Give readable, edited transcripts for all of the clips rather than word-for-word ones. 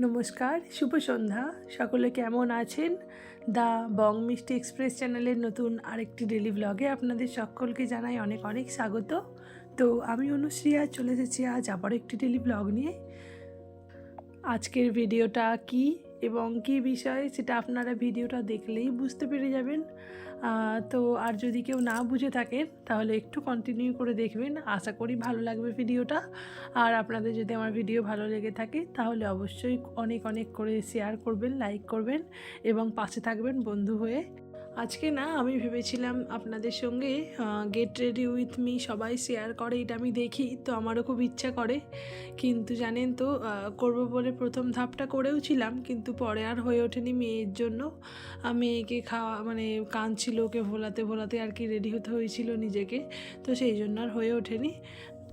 নমস্কার, শুভ সন্ধ্যা। সকলে কেমন আছেন? দ্য বং মিষ্টি এক্সপ্রেস চ্যানেলের নতুন আরেকটি ডেলি ব্লগে আপনাদের সকলকে জানাই অনেক অনেক স্বাগত। তো আমি অনুশ্রী আজ চলে এসেছি আবার একটি ডেলি ব্লগ নিয়ে। আজকের ভিডিওটা কি এবং কী বিষয় সেটা আপনারা ভিডিওটা দেখলেই বুঝতে পেরে যাবেন। তো আর যদি কেউ না বুঝে থাকেন তাহলে একটু কন্টিনিউ করে দেখবেন, আশা করি ভালো লাগবে ভিডিওটা। আর আপনাদের যদি আমার ভিডিও ভালো লেগে থাকে তাহলে অবশ্যই অনেক অনেক করে শেয়ার করবেন, লাইক করবেন এবং পাশে থাকবেন বন্ধু হয়ে। আজকে না আমি ভেবেছিলাম আপনাদের সঙ্গে গেট রেডি উইথ মি সবাই শেয়ার করে, এটা আমি দেখি তো আমারও খুব ইচ্ছা করে, কিন্তু জানেন তো করবো বলে প্রথম ধাপটা করেও ছিলাম, কিন্তু পরে আর হয়ে ওঠেনি মেয়ের জন্য। মেয়েকে খাওয়া মানে কাঁদছিল, ওকে ভোলাতে ভোলাতে আর কি রেডি হতে হয়েছিল নিজেকে, তো সেই জন্য আর হয়ে ওঠেনি।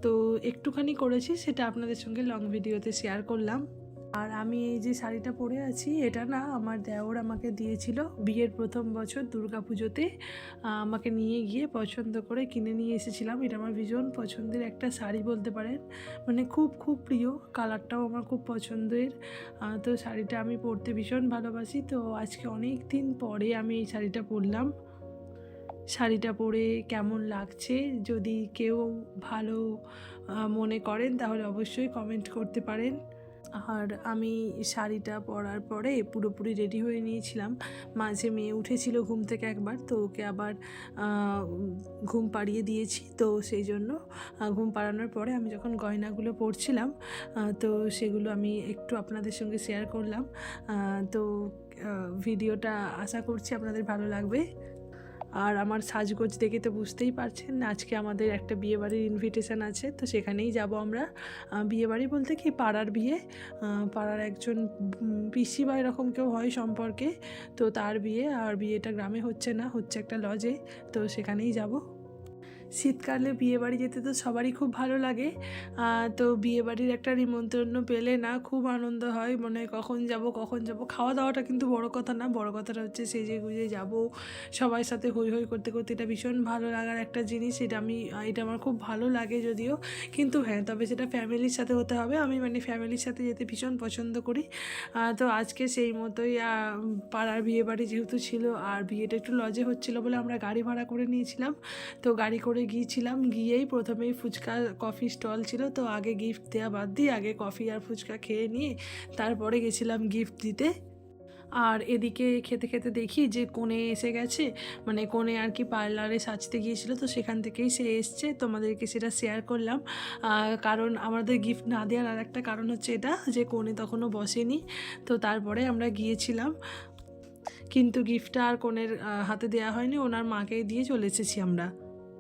তো একটুখানি করেছি, সেটা আপনাদের সঙ্গে লং ভিডিওতে শেয়ার করলাম। আর আমি এই যে শাড়িটা পরে আছি এটা না আমার দেওর আমাকে দিয়েছিল বিয়ের প্রথম বছর দুর্গাপুজোতে, আমাকে নিয়ে গিয়ে পছন্দ করে কিনে নিয়ে এসেছিলাম। এটা আমার ভীষণ পছন্দের একটা শাড়ি বলতে পারেন, মানে খুব খুব প্রিয়, কালারটাও আমার খুব পছন্দের। তো শাড়িটা আমি পরতে ভীষণ ভালোবাসি। তো আজকে অনেক দিন পরে আমি এই শাড়িটা পরলাম। শাড়িটা পরে কেমন লাগছে যদি কেউ ভালো মনে করেন তাহলে অবশ্যই কমেন্ট করতে পারেন। আর আমি শাড়িটা পরার পরে পুরোপুরি রেডি হয়ে নিয়েছিলাম। মাঝে মেয়ে উঠেছিল ঘুম থেকে একবার, তো ওকে আবার ঘুম পাড়িয়ে দিয়েছি। তো সেই জন্য ঘুম পাড়ানোর পরে আমি যখন গয়নাগুলো পরছিলাম তো সেগুলো আমি একটু আপনাদের সঙ্গে শেয়ার করলাম। তো ভিডিওটা আশা করছি আপনাদের ভালো লাগবে। আর আমার সাজগোজ দেখে তো বুঝতেই পারছেন আজকে আমাদের একটা বিয়েবাড়ির ইনভিটেশান আছে, তো সেখানেই যাব আমরা। বিয়েবাড়ি বলতে কি পাড়ার বিয়ে, পাড়ার একজন পিসি বা এরকম কেউ হয় সম্পর্কে, তো তার বিয়ে। আর বিয়েটা গ্রামে হচ্ছে না, হচ্ছে একটা লজে, তো সেখানেই যাব। শীতকালে বিয়েবাড়ি যেতে তো সবারই খুব ভালো লাগে। তো বিয়েবাড়ির একটা নিমন্ত্রণ পেলে না খুব আনন্দ হয়, মনে হয় কখন যাব কখন যাব। খাওয়া দাওয়াটা কিন্তু বড় কথা না, বড় কথাটা হচ্ছে সেজে গুজে যাব সবার সাথে হই হই করতে করতে, এটা ভীষণ ভালো লাগার একটা জিনিস। এটা আমার খুব ভালো লাগে যদিও, কিন্তু হ্যাঁ তবে সেটা ফ্যামিলির সাথে হতে হবে। আমি মানে ফ্যামিলির সাথে যেতে ভীষণ পছন্দ করি। তো আজকে সেই মতোই পাড়ার বিয়েবাড়ি যেহেতু ছিল আর বিয়েটা একটু লজে হচ্ছিলো বলে আমরা গাড়ি ভাড়া করে নিয়েছিলাম। তো গাড়ি করে গিয়েছিলাম, গিয়েই প্রথমেই ফুচকা কফি স্টল ছিল, তো আগে গিফট দেওয়া বাদ দিয়ে আগে কফি আর ফুচকা খেয়ে নিয়ে তারপরে গেছিলাম গিফট দিতে। আর এদিকে খেতে খেতে দেখি যে কনে এসে গেছে, মানে কনে আর কি পার্লারে সাজতে গিয়েছিল, তো সেখান থেকেই সে এসছে, তোমাদেরকে সেটা শেয়ার করলাম। কারণ আমাদের গিফট না দেওয়ার আর একটা কারণ হচ্ছে এটা যে কনে তখনও বসেনি, তো তারপরে আমরা গিয়েছিলাম, কিন্তু গিফটটা আর কনের হাতে দেওয়া হয়নি, ওনার মাকেই দিয়ে চলে এসেছি আমরা।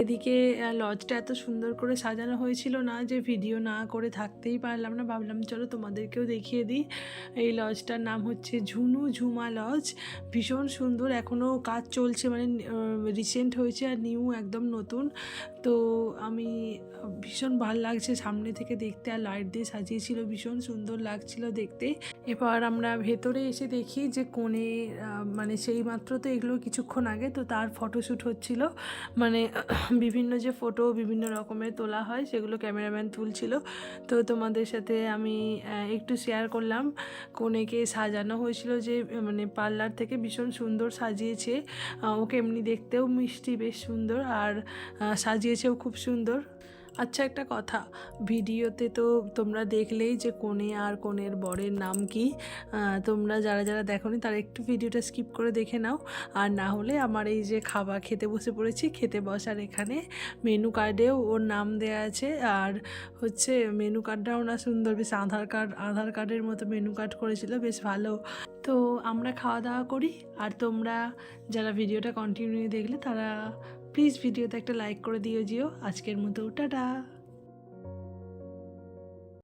এদিকে লজটা এত সুন্দর করে সাজানো হয়েছিল না যে ভিডিও না করে থাকতেই পারলাম না, ভাবলাম চলো তোমাদেরকেও দেখিয়ে দিই। এই লজটার নাম হচ্ছে ঝুনু ঝুমা লজ, ভীষণ সুন্দর, এখনও কাজ চলছে, মানে রিসেন্ট হয়েছে আর নিউ একদম নতুন। তো আমি ভীষণ ভালো লাগছে সামনে থেকে দেখতে, আর লাইট দিয়ে সাজিয়েছিল, ভীষণ সুন্দর লাগছিল দেখতে। এবার আমরা ভেতরে এসে দেখি যে কোণে মানে সেই মাত্র তো এগুলো কিছুক্ষণ আগে তো তার ফটোশ্যুট হচ্ছিল, মানে বিভিন্ন যে ফটো বিভিন্ন রকমের তোলা হয় সেগুলো ক্যামেরাম্যান তুলছিল। তো তোমাদের সাথে আমি একটু শেয়ার করলাম। কনেকে সাজানো হয়েছিল যে মানে পার্লার থেকে ভীষণ সুন্দর সাজিয়েছে, ওকে এমনি দেখতেও মিষ্টি বেশ সুন্দর, আর সাজিয়েছেও খুব সুন্দর। আচ্ছা একটা কথা, ভিডিওতে তো তোমরা দেখলেই যে কনে আর কনের বরের নাম কি, তোমরা যারা যারা দেখোনি তারা একটু ভিডিওটা স্কিপ করে দেখে নাও। আর না হলে আমার এই যে খাবার খেতে বসে পড়েছি, খেতে বসার এখানে মেনু কার্ডেও ওর নাম দেওয়া আছে, আর হচ্ছে মেনু কার্ডটাও না সুন্দর, বেশ আধার কার্ডের মতো মেনু কার্ড করেছিল, বেশ ভালো। তো আমরা খাওয়া দাওয়া করি, আর তোমরা যারা ভিডিওটা কন্টিনিউ দেখলে তারা প্লিজ ভিডিওতে একটা লাইক করে দিও। আজকের মতো টাটা।